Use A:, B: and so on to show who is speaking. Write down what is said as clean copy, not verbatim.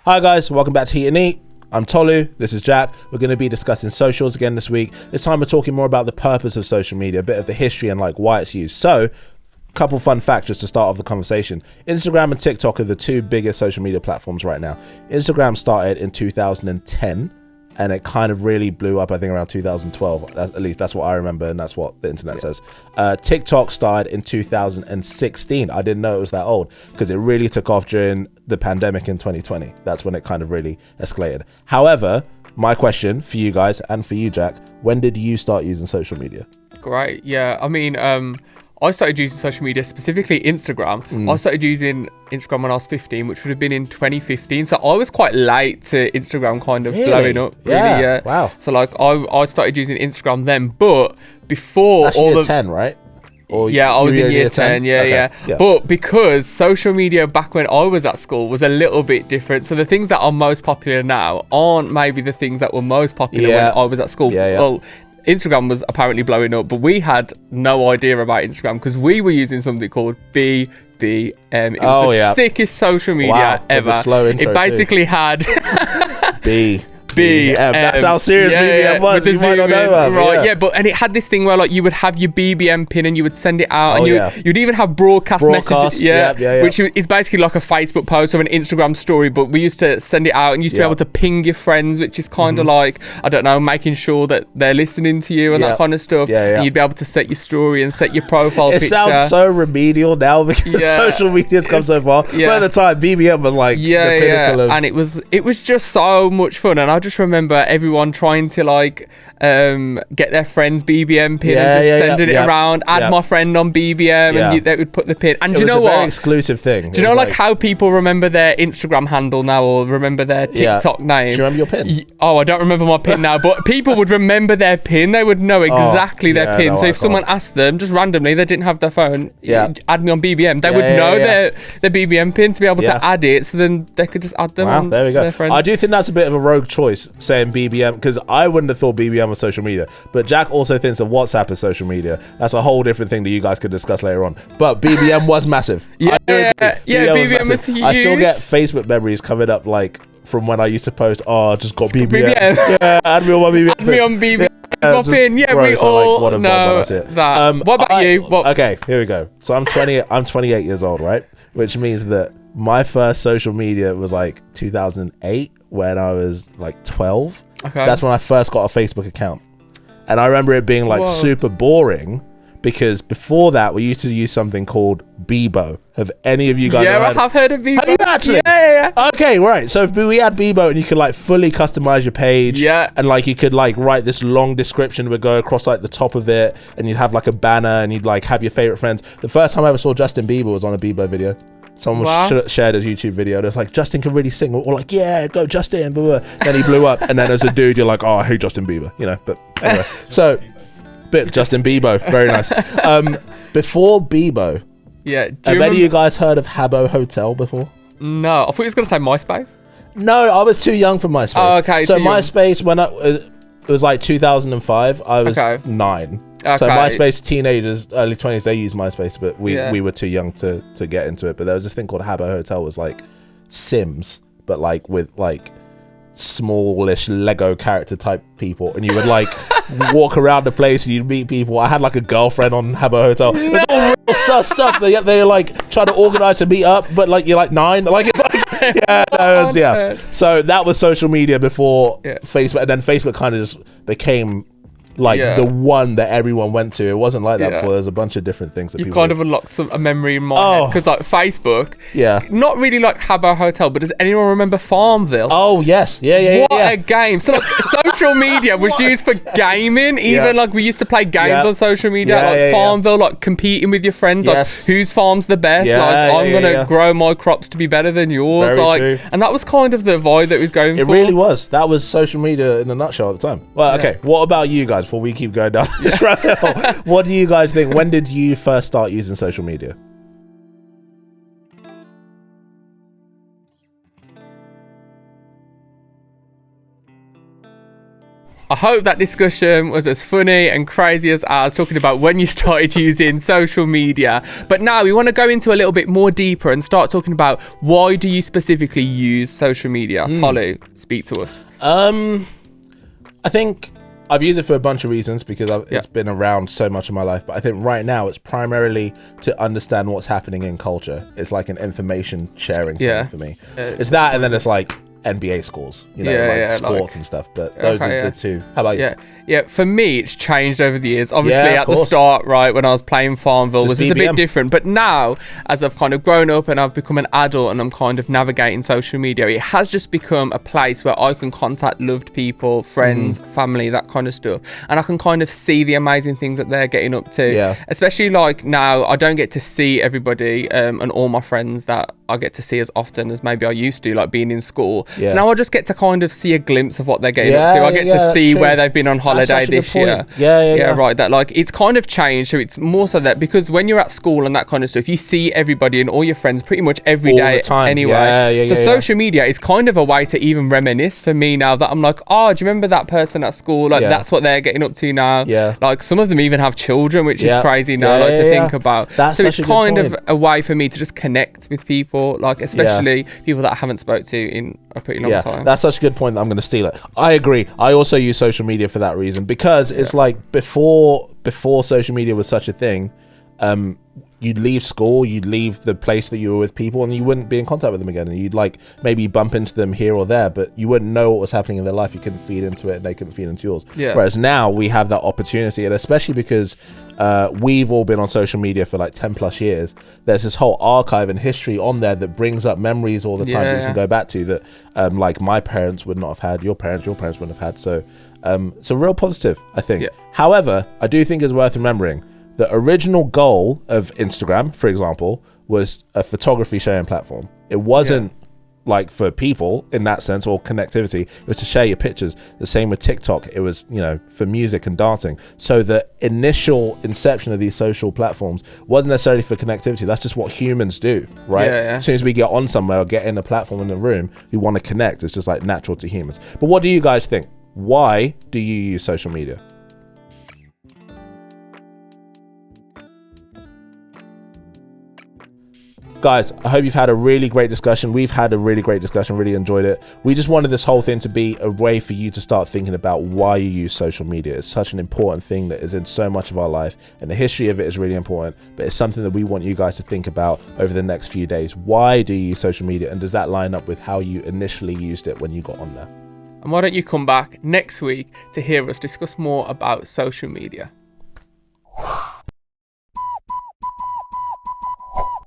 A: Hi guys, welcome back to Heat and Eat. I'm Tolu, this is Jack. We're going to be discussing socials again this week. This time we're talking more about the purpose of social media, a bit of the history and like why it's used. So, couple fun facts just to start off the conversation. Instagram and TikTok are the two biggest social media platforms right now. Instagram started in 2010 and it kind of really blew up, I think, around 2012. At least that's what I remember, and that's what the internet says. TikTok started in 2016. I didn't know it was that old because it really took off during the pandemic in 2020. That's when it kind of really escalated. However, my question for you guys and for you, Jack, when did you start using social media?
B: Great. Yeah. I mean, I started using social media, specifically Instagram. I started using Instagram when I was 15, which would have been in 2015. So I was quite late to Instagram kind of blowing up. Really, yeah.
A: Wow.
B: So like I started using Instagram then, but before
A: That's year 10, right? Or
B: yeah, I was in year 10. Yeah,
A: okay.
B: yeah. But because social media back when I was at school was a little bit different. So the things that are most popular now aren't maybe the things that were most popular when I was at school. Well, Instagram was apparently blowing up, but we had no idea about Instagram because we were using something called BBM. It was the sickest social media ever.
A: With the slow intro
B: it basically had
A: BBM. That's how serious BBM was. You might not know that,
B: right? But and it had this thing where like you would have your BBM pin and you would send it out, and you'd even have broadcast messages, which is basically like a Facebook post or an Instagram story. But we used to send it out and used to be able to ping your friends, which is kind of like, I don't know, making sure that they're listening to you and that kind of stuff. And you'd be able to set your story and set your profile picture.
A: It sounds so remedial now because social media's come so far. But at the time, BBM was like the pinnacle of...
B: And it was just so much fun. And I just remember everyone trying to like get their friend's BBM pin and just sending it around, add my friend on BBM, and they would put the pin. And do you know what?
A: Very exclusive thing.
B: Do you know like how people remember their Instagram handle now or remember their TikTok name?
A: Do you remember your pin?
B: I don't remember my pin now, but people would remember their pin. They would know exactly their pin. So if someone asked them just randomly, they didn't have their phone, add me on BBM, they would know their BBM pin to be able to add it, so then they could just add them on
A: there we go.
B: Their friends.
A: I do think that's a bit of a rogue choice saying BBM, because I wouldn't have thought BBM was social media, but Jack also thinks that WhatsApp is social media. That's a whole different thing that you guys could discuss later on, but BBM was massive.
B: BBM was huge.
A: I still get Facebook memories coming up like from when I used to post, just got BBM. Yeah, add me on my BBM.
B: Add me on BBM. My pin. Yeah, we all know that. What about you?
A: Okay, here we go. So I'm 20. I'm 28 years old, right? Which means that my first social media was like 2008 when I was like 12.
B: Okay.
A: That's when I first got a Facebook account. And I remember it being like super boring because before that we used to use something called Bebo. Have any of you guys ever heard?
B: I have heard of Bebo.
A: Have you actually?
B: Yeah.
A: Okay, right. So we had Bebo and you could like fully customize your page.
B: Yeah.
A: And like you could like write this long description would go across like the top of it and you'd have like a banner and you'd like have your favorite friends. The first time I ever saw Justin Bieber was on a Bebo video. Someone shared his YouTube video. It was like, Justin can really sing. We're like, yeah, go Justin. Blah, blah. Then he blew up. And then as a dude, you're like, oh, I hate Justin Bieber. You know, but anyway. So, Justin Bieber. Very nice. Before Bebo, have any of you guys heard of Habbo Hotel before?
B: No, I thought you was going to say MySpace.
A: No, I was too young for MySpace.
B: Oh, okay.
A: So MySpace, when it was like 2005, I was 9.
B: Okay.
A: So MySpace, teenagers, early 20s, they used MySpace, but we were too young to get into it. But there was this thing called Habbo Hotel, was like Sims, but like with like smallish Lego character type people, and you would like walk around the place and you'd meet people. I had like a girlfriend on Habbo Hotel. It's all real sus stuff. They're like trying to organize to meet up, but like you're like 9. Like it's like So that was social media before Facebook, and then Facebook kind of just became like the one that everyone went to. It wasn't like that before. There's a bunch of different things that
B: you've kind of unlocked a memory in my head, because like Facebook, not really like Habbo Hotel, but does anyone remember Farmville?
A: Oh yes, what
B: a game! So like social media was used for gaming. Even like we used to play games on social media, like Farmville, like competing with your friends, like whose farm's the best. I'm gonna grow my crops to be better than yours.
A: Very true.
B: And that was kind of the vibe that was going for.
A: It really was. That was social media in a nutshell at the time. Well, okay. What about you guys? Before we keep going down this rabbit hole, what do you guys think? When did you first start using social media?
B: I hope that discussion was as funny and crazy as ours, talking about when you started using social media. But now we want to go into a little bit more deeper and start talking about why do you specifically use social media? Tolu, speak to us.
A: I think I've used it for a bunch of reasons because it's been around so much of my life. But I think right now it's primarily to understand what's happening in culture. It's like an information sharing thing for me. It's that, and then it's like NBA scores, sports and stuff. But those are the two. How about you?
B: Yeah, for me, it's changed over the years. Obviously, at the start, right, when I was playing Farmville, was just a bit different. But now, as I've kind of grown up and I've become an adult and I'm kind of navigating social media, it has just become a place where I can contact loved people, friends, family, that kind of stuff. And I can kind of see the amazing things that they're getting up to.
A: Yeah.
B: Especially like now, I don't get to see everybody and all my friends that I get to see as often as maybe I used to, like being in school. Yeah. So now I just get to kind of see a glimpse of what they're getting up to. I get to see where they've been on holiday this year.
A: Yeah,
B: right. That like it's kind of changed. So it's more so that because when you're at school and that kind of stuff, you see everybody and all your friends pretty much every day anyway. So social media is kind of a way to even reminisce for me now that I'm like, oh, do you remember that person at school? Like that's what they're getting up to now.
A: Yeah.
B: Like some of them even have children, which is crazy now to think about.
A: That's
B: so it's kind of a way for me to just connect with people, like especially people that I haven't spoke to in a pretty long time.
A: That's such a good point that I'm going to steal it. I agree. I also use social media for that reason because it's like before social media was such a thing, you'd leave school, you'd leave the place that you were with people, and you wouldn't be in contact with them again. And you'd like maybe bump into them here or there, but you wouldn't know what was happening in their life. You couldn't feed into it, and they couldn't feed into yours.
B: Yeah.
A: Whereas now we have that opportunity, and especially because we've all been on social media for like 10 plus years. There's this whole archive and history on there that brings up memories all the time that you can go back to that like my parents would not have had, your parents wouldn't have had. So real positive, I think. Yeah. However, I do think it's worth remembering the original goal of Instagram, for example, was a photography sharing platform. It wasn't like for people in that sense or connectivity. It was to share your pictures. The same with TikTok. It was, for music and dancing. So the initial inception of these social platforms wasn't necessarily for connectivity. That's just what humans do, right? As soon as we get on somewhere or get in a platform in a room, we want to connect. It's just like natural to humans. But what do you guys think? Why do you use social media? Guys, I hope you've had a really great discussion. We've had a really great discussion, really enjoyed it. We just wanted this whole thing to be a way for you to start thinking about why you use social media. It's such an important thing that is in so much of our life, and the history of it is really important, but it's something that we want you guys to think about over the next few days. Why do you use social media, and does that line up with how you initially used it when you got on there?
B: And why don't you come back next week to hear us discuss more about social media?